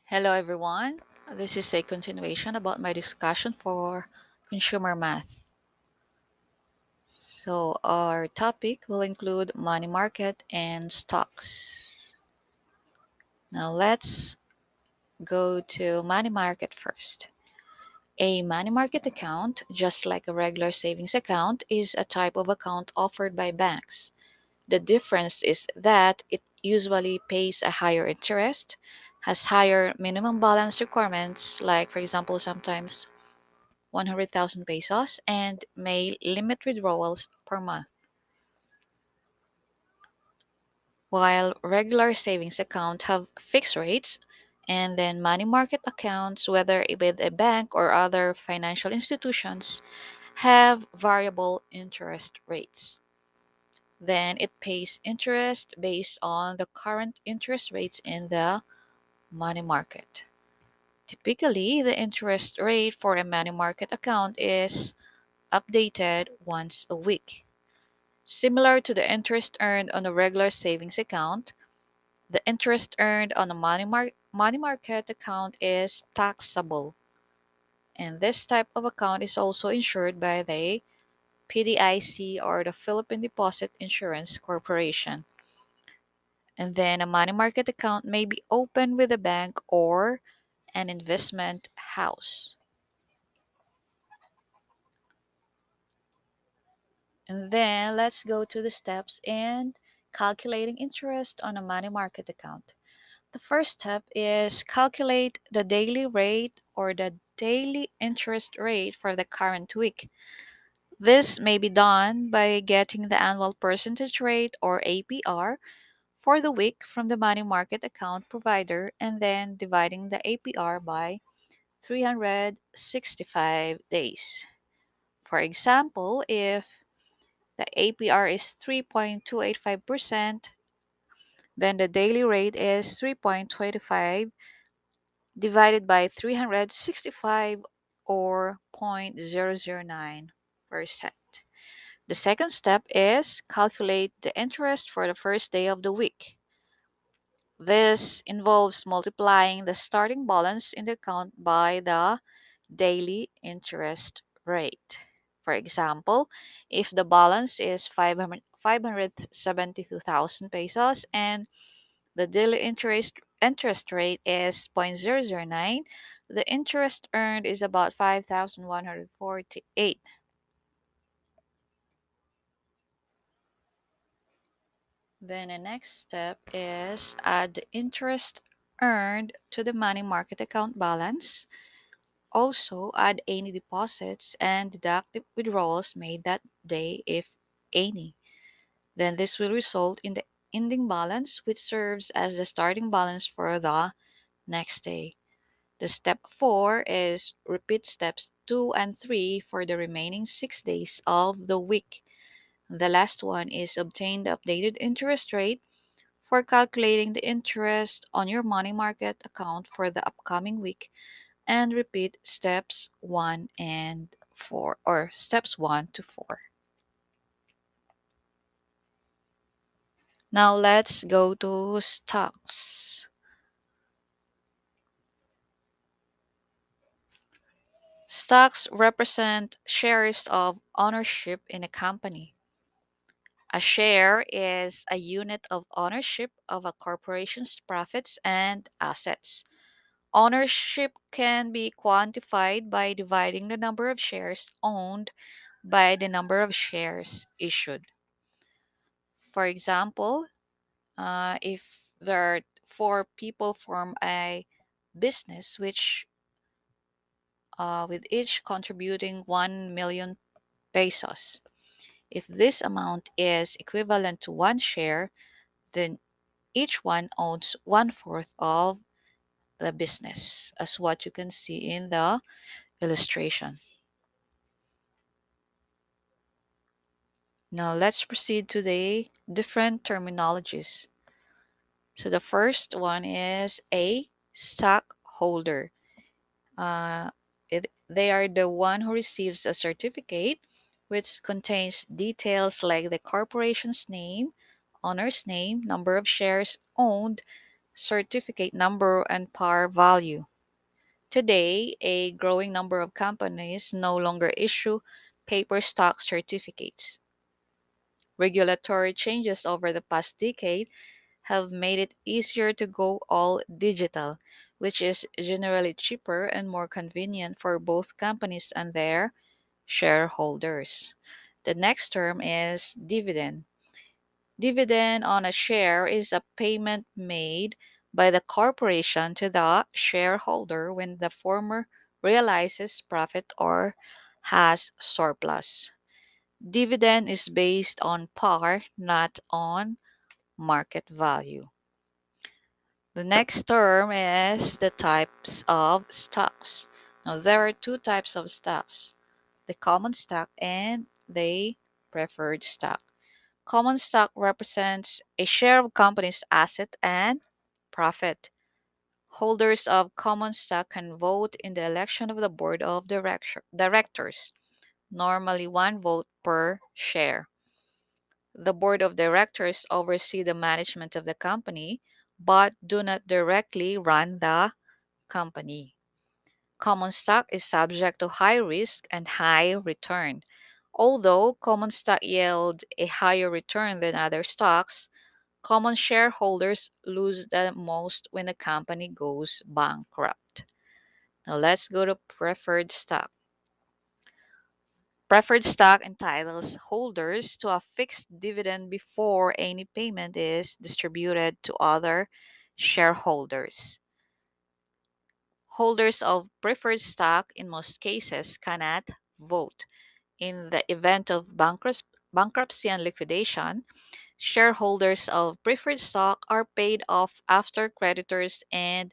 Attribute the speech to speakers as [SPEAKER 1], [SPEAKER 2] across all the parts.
[SPEAKER 1] Hello everyone. This is a continuation about my discussion for consumer math. So our topic will include money market and stocks. Now let's go to money market first. A money market account, just like a regular savings account, is a type of account offered by banks. The difference is that it usually pays a higher interest, has higher minimum balance requirements, like for example sometimes 100,000 pesos and may limit withdrawals per month, while regular savings accounts have fixed rates, and then money market accounts, whether with a bank or other financial institutions, have variable interest rates. Then it pays interest based on the current interest rates in the money market. Typically, the interest rate for a money market account is updated once a week. Similar to the interest earned on a regular savings account, the interest earned on a money market account is taxable. And this type of account is also insured by the PDIC or the Philippine Deposit Insurance Corporation. And then a money market account may be opened with a bank or an investment house. And then let's go to the steps in calculating interest on a money market account. The first step is calculate the daily rate or the daily interest rate for the current week. This may be done by getting the annual percentage rate or APR for the week from the money market account provider and then dividing the APR by 365 days. For example, if the APR is 3.285%, then the daily rate is 3.25 divided by 365 or 0.009%. The second step is calculate the interest for the first day of the week. This involves multiplying the starting balance in the account by the daily interest rate. For example, if the balance is 572,000 pesos and the daily interest rate is 0.009. The interest earned is about 5,148. Then the next step is add the interest earned to the money market account balance. Also add any deposits and deduct the withdrawals made that day if any. Then this will result in the ending balance, which serves as the starting balance for the next day. The step 4 is repeat steps 2 and 3 for the remaining 6 days of the week. The last one is obtain the updated interest rate for calculating the interest on your money market account for the upcoming week and repeat steps 1 and 4 or steps 1 to 4. Now let's go to stocks. Stocks represent shares of ownership in a company. A share is a unit of ownership of a corporation's profits and assets. Ownership can be quantified by dividing the number of shares owned by the number of shares issued. For example, if there are four people form a business which with each contributing 1 million pesos. If this amount is equivalent to one share, then each one owns one fourth of the business, as what you can see in the illustration. Now let's proceed to the different terminologies. So the first one is a stockholder. Uh, they are the one who receives a certificate which contains details like the corporation's name, owner's name, number of shares owned, certificate number, and par value. Today, a growing number of companies no longer issue paper stock certificates. Regulatory changes over the past decade have made it easier to go all digital, which is generally cheaper and more convenient for both companies and their shareholders. The next term is dividend. Dividend on a share is a payment made by the corporation to the shareholder when the former realizes profit or has surplus. Dividend is based on par, not on market value. The next term is the types of stocks. Now, there are two types of stocks, the common stock and the preferred stock. Common stock represents a share of company's asset and profit. Holders of common stock can vote in the election of the board of directors, normally one vote per share. The board of directors oversee the management of the company but do not directly run the company. Common stock is subject to high risk and high return. Although common stock yield a higher return than other stocks, common shareholders lose the most when the company goes bankrupt. Now let's go to preferred stock. Preferred stock entitles holders to a fixed dividend before any payment is distributed to other shareholders. Holders of preferred stock in most cases cannot vote. In the event of bankruptcy and liquidation, shareholders of preferred stock are paid off after creditors and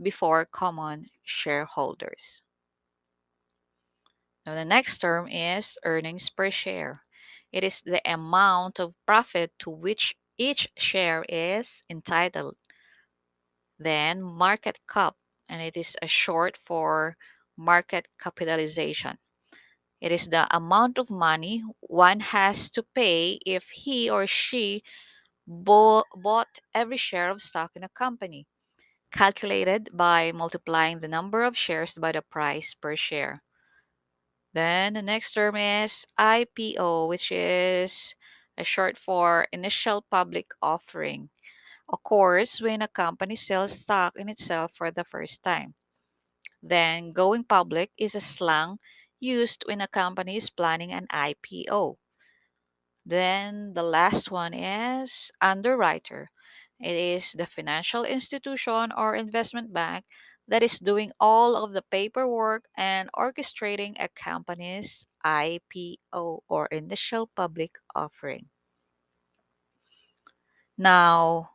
[SPEAKER 1] before common shareholders. Now, the next term is earnings per share. It is the amount of profit to which each share is entitled. Then, market cap, and it is a short for market capitalization. It is the amount of money one has to pay if he or she bought every share of stock in a company, calculated by multiplying the number of shares by the price per share. Then the next term is IPO, which is a short for initial public offering. Occurs when a company sells stock in itself for the first time. Then going public is a slang used when a company is planning an IPO. Then the last one is underwriter. It is the financial institution or investment bank that is doing all of the paperwork and orchestrating a company's IPO or initial public offering. Now,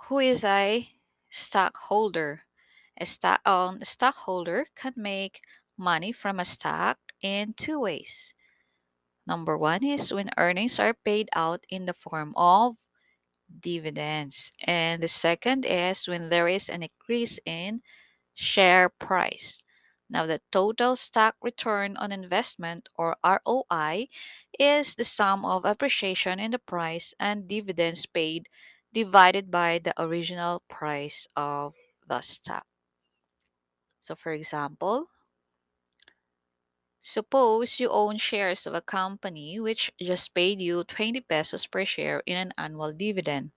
[SPEAKER 1] who is a stockholder? A stockholder can make money from a stock in two ways. Number one is when earnings are paid out in the form of dividends. And the second is when there is an increase in share price. Now, the total stock return on investment or ROI is the sum of appreciation in the price and dividends paid divided by the original price of the stock. So, for example, suppose you own shares of a company which just paid you 20 pesos per share in an annual dividend.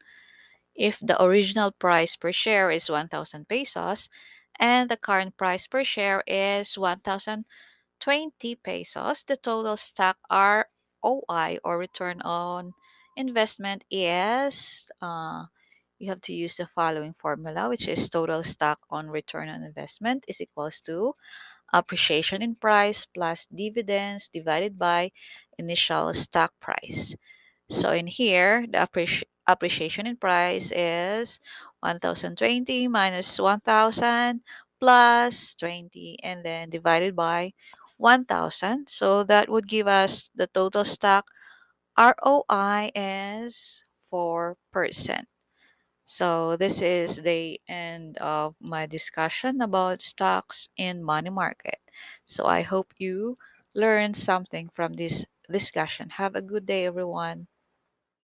[SPEAKER 1] If the original price per share is 1,000 pesos and the current price per share is 1,020 pesos, the total stock ROI or return on investment is, you have to use the following formula, which is total stock on return on investment is equals to appreciation in price plus dividends divided by initial stock price. So in here, the appreciation in price is 1,020 minus 1,000 plus 20 and then divided by 1,000. So that would give us the total stock ROI is 4%. So this is the end of my discussion about stocks in money market. So I hope you learned something from this discussion. Have a good day, everyone.